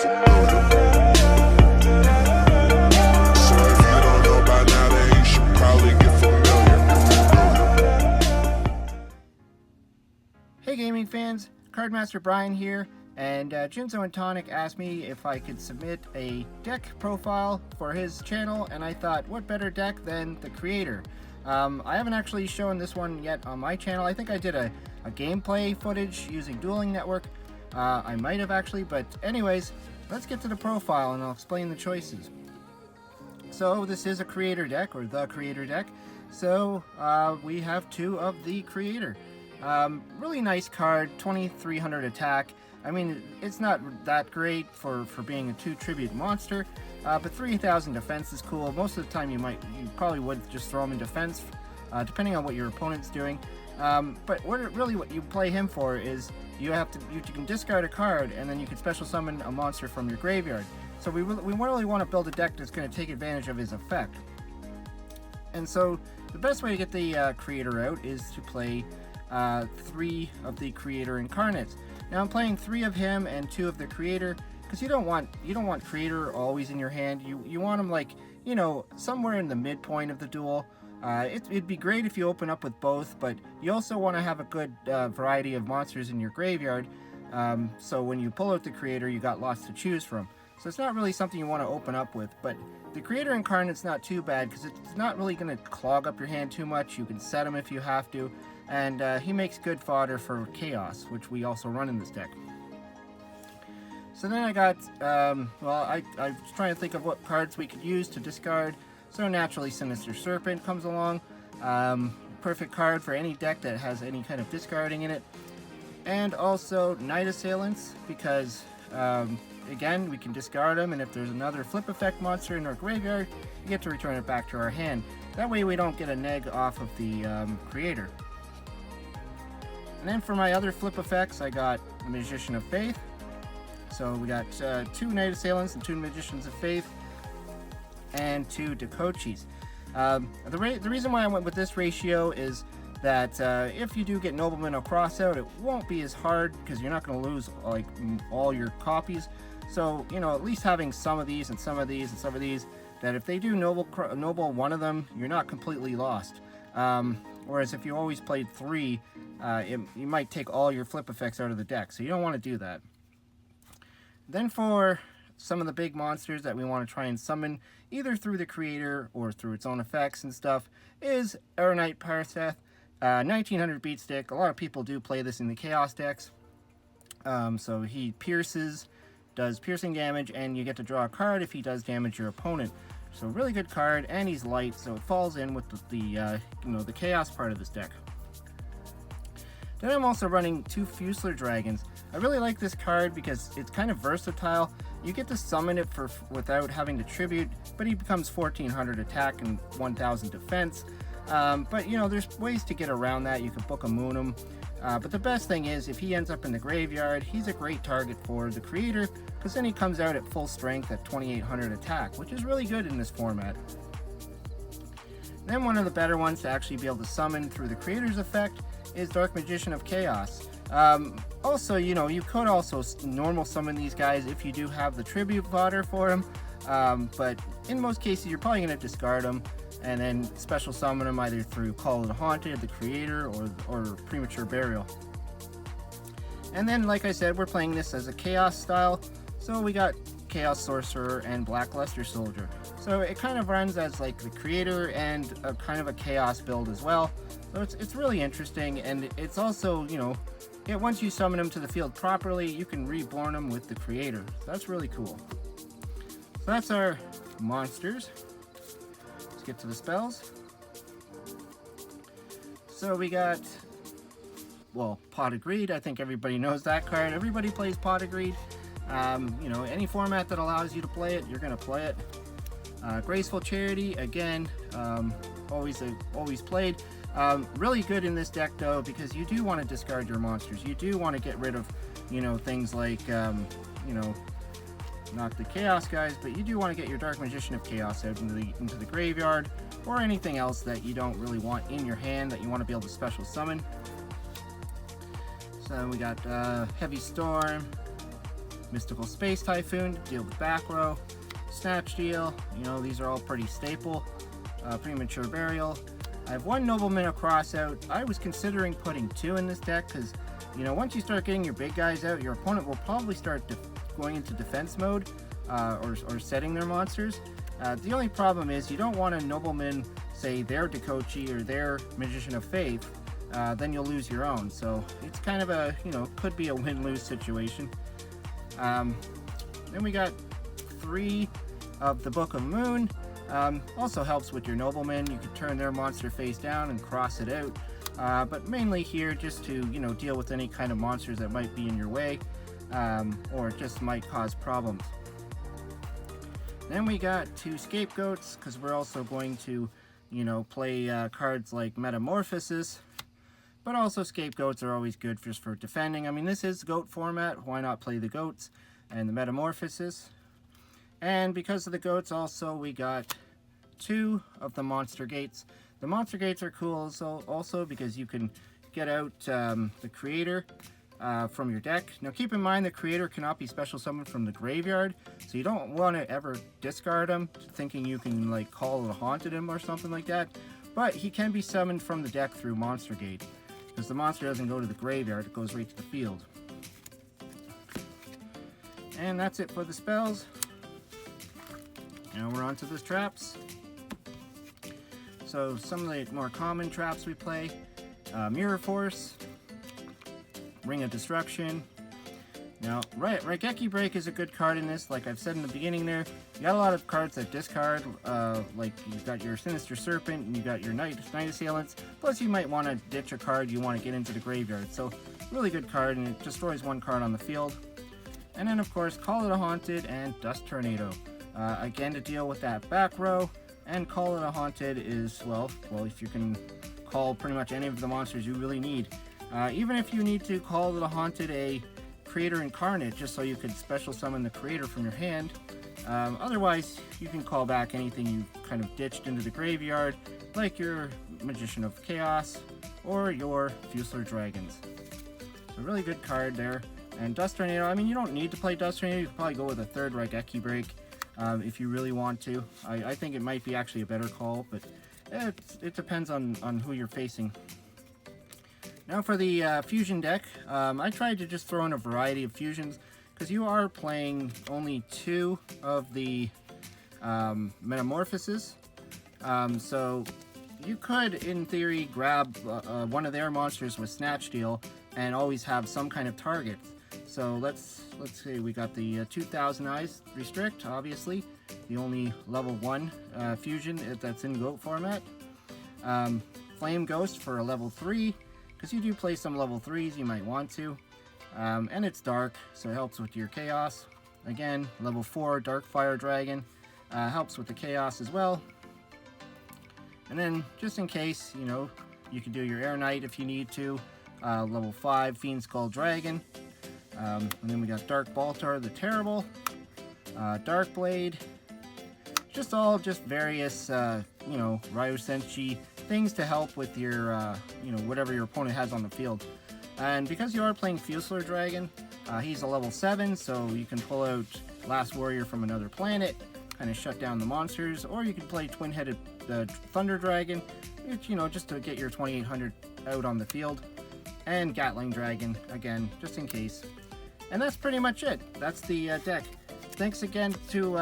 familiar. So if you don't know by now, then you should probably get familiar. Hey gaming fans, Cardmaster Brian here, and Jinzo&Tonic asked me if I could submit a deck profile for his channel, and I thought, what better deck than the creator? I haven't actually shown this one yet on my channel. I think I did a gameplay footage using Dueling Network. I might have actually, but anyways, let's get to the profile and I'll explain the choices. So this is a creator deck, or the creator deck. So we have two of the creator. Really nice card, 2300 attack. I mean, it's not that great for being a 2 tribute monster, but 3000 defense is cool. Most of the time you probably would just throw him in defense, depending on what your opponent's doing. But what you play him for is you can discard a card and then you can special summon a monster from your graveyard. So we really want to build a deck that's going to take advantage of his effect. And so the best way to get the creator out is to play 3 of the creator incarnates. Now I'm playing 3 of him and 2 of the creator, because you don't want creator always in your hand. You want him, like, you know, somewhere in the midpoint of the duel. It'd be great if you open up with both, but you also want to have a good variety of monsters in your graveyard, so when you pull out the creator, you got lots to choose from. So it's not really something you want to open up with, but the creator incarnate's not too bad because it's not really going to clog up your hand too much. You can set him if you have to, and he makes good fodder for chaos, which we also run in this deck. So then I got, I was trying to think of what cards we could use to discard. So naturally Sinister Serpent comes along, perfect card for any deck that has any kind of discarding in it. And also Night Assailants, because again, we can discard them, and if there's another flip effect monster in our graveyard, you get to return it back to our hand. That way we don't get a neg off of the creator. And then for my other flip effects, I got Magician of Faith. So we got 2 Night Assailants and 2 Magicians of Faith, and 2 Dakochis. The reason why I went with this ratio is that if you do get Nobleman or Crossout, it won't be as hard because you're not going to lose like all your copies. So, you know, at least having some of these and some of these and some of these, that if they do Noble one of them, you're not completely lost. Whereas if you always played 3, you might take all your flip effects out of the deck, so you don't want to do that. Then for some of the big monsters that we want to try and summon, either through the creator or through its own effects and stuff, is Aeronite Parseth, 1900 beat stick. A lot of people do play this in the Chaos decks. So he pierces, does piercing damage, and you get to draw a card if he does damage your opponent. So really good card, and he's light, so it falls in with the Chaos part of this deck. Then I'm also running 2 Fusler Dragons. I really like this card because it's kind of versatile. You get to summon it without having to tribute, but he becomes 1400 attack and 1000 defense. But you know, there's ways to get around that. You can book a moon him. But the best thing is, if he ends up in the graveyard, he's a great target for the creator, because then he comes out at full strength at 2800 attack, which is really good in this format. Then one of the better ones to actually be able to summon through the creator's effect is Dark Magician of Chaos. Also, you know, you could also normal summon these guys if you do have the tribute fodder for them, but in most cases you're probably going to discard them and then special summon them either through Call of the Haunted, the creator, or Premature Burial. And then, like I said, we're playing this as a Chaos style, so we got Chaos Sorcerer and Black Luster Soldier. So it kind of runs as like the creator and a kind of a Chaos build as well. So it's really interesting, and it's also, you know, once you summon them to the field properly, you can reborn them with the creator. So that's really cool. So that's our monsters. Let's get to the spells. So we got, well, Pot of Greed. I think everybody knows that card. Everybody plays Pot of Greed. You know, any format that allows you to play it, you're going to play it. Graceful Charity, again, always played. Really good in this deck though, because you do want to discard your monsters. You do want to get rid of, you know, things like, you know, not the Chaos guys, but you do want to get your Dark Magician of Chaos out into the graveyard, or anything else that you don't really want in your hand that you want to be able to special summon. So we got Heavy Storm, Mystical Space Typhoon to deal with back row, Snatch Deal, these are all pretty staple. Premature Burial. I have one Nobleman across out. I was considering putting 2 in this deck because, once you start getting your big guys out, your opponent will probably start going into defense mode or setting their monsters. The only problem is you don't want a Nobleman, say their Dekochi or their Magician of Faith, then you'll lose your own. So it's kind of a, could be a win-lose situation. Then we got 3 of the Book of Moon. Also helps with your Nobleman. You can turn their monster face down and cross it out. But mainly here just to, deal with any kind of monsters that might be in your way or just might cause problems. Then we got 2 Scapegoats because we're also going to, play cards like Metamorphosis. But also Scapegoats are always good just for defending. I mean, this is Goat format. Why not play the Goats and the Metamorphosis? And because of the Goats also, we got 2 of the Monster Gates. The Monster Gates are cool also because you can get out the Creator from your deck. Now keep in mind the Creator cannot be special summoned from the graveyard, so you don't want to ever discard him thinking you can like call it a Haunted him or something like that. But he can be summoned from the deck through Monster Gate because the monster doesn't go to the graveyard, it goes right to the field. And that's it for the spells. Now we're on to the traps. So some of the more common traps we play, Mirror Force, Ring of Destruction. Now, Raigeki Break is a good card in this, like I've said in the beginning there. You got a lot of cards that discard, like you've got your Sinister Serpent and you got your Night Assailants, plus you might want to ditch a card you want to get into the graveyard. So, really good card, and it destroys 1 card on the field. And then of course, Call It a Haunted and Dust Tornado. Again, to deal with that back row, and Call It a Haunted is, well, if you can call pretty much any of the monsters you really need. Even if you need to Call It a Haunted a Creator Incarnate, just so you could special summon the Creator from your hand. Otherwise, you can call back anything you kind of ditched into the graveyard, like your Magician of Chaos, or your Fusilier Dragons. So really good card there. And Dust Tornado, I mean, you don't need to play Dust Tornado, you could probably go with a 3rd Raigeki Break. If you really want to. I think it might be actually a better call, but it depends on who you're facing. Now for the fusion deck, I tried to just throw in a variety of fusions because you are playing only 2 of the Metamorphoses. So you could, in theory, grab one of their monsters with Snatch Deal and always have some kind of target. So let's see, we got the 2000 Eyes Restrict, obviously, the only level 1 fusion that's in Goat format. Flame Ghost for a level 3, because you do play some level 3s, you might want to. And it's dark, so it helps with your Chaos. Again, level 4 Dark Fire Dragon, helps with the Chaos as well. And then, just in case, you can do your Air Knight if you need to. Level 5 Fiend Skull Dragon. And then we got Dark Baltar the Terrible, Dark Blade, just various, Ryu Senshi things to help with your, whatever your opponent has on the field. And because you are playing Fusilier Dragon, he's a level 7, so you can pull out Last Warrior from Another Planet, kind of shut down the monsters, or you can play Twin-Headed Thunder Dragon, which, just to get your 2800 out on the field, and Gatling Dragon, again, just in case. And that's pretty much it. That's the deck. Thanks again to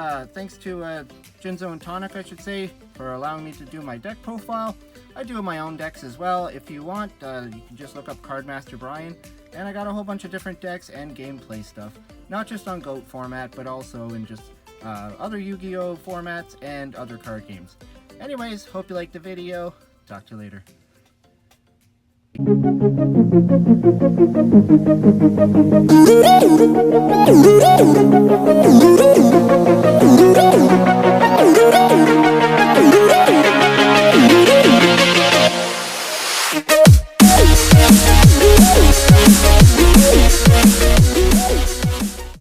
Jinzo&Tonic, I should say, for allowing me to do my deck profile. I do my own decks as well. If you want, you can just look up Cardmaster Brian, and I got a whole bunch of different decks and gameplay stuff. Not just on Goat format, but also in just other Yu-Gi-Oh! Formats and other card games. Anyways, hope you liked the video. Talk to you later. Thank you.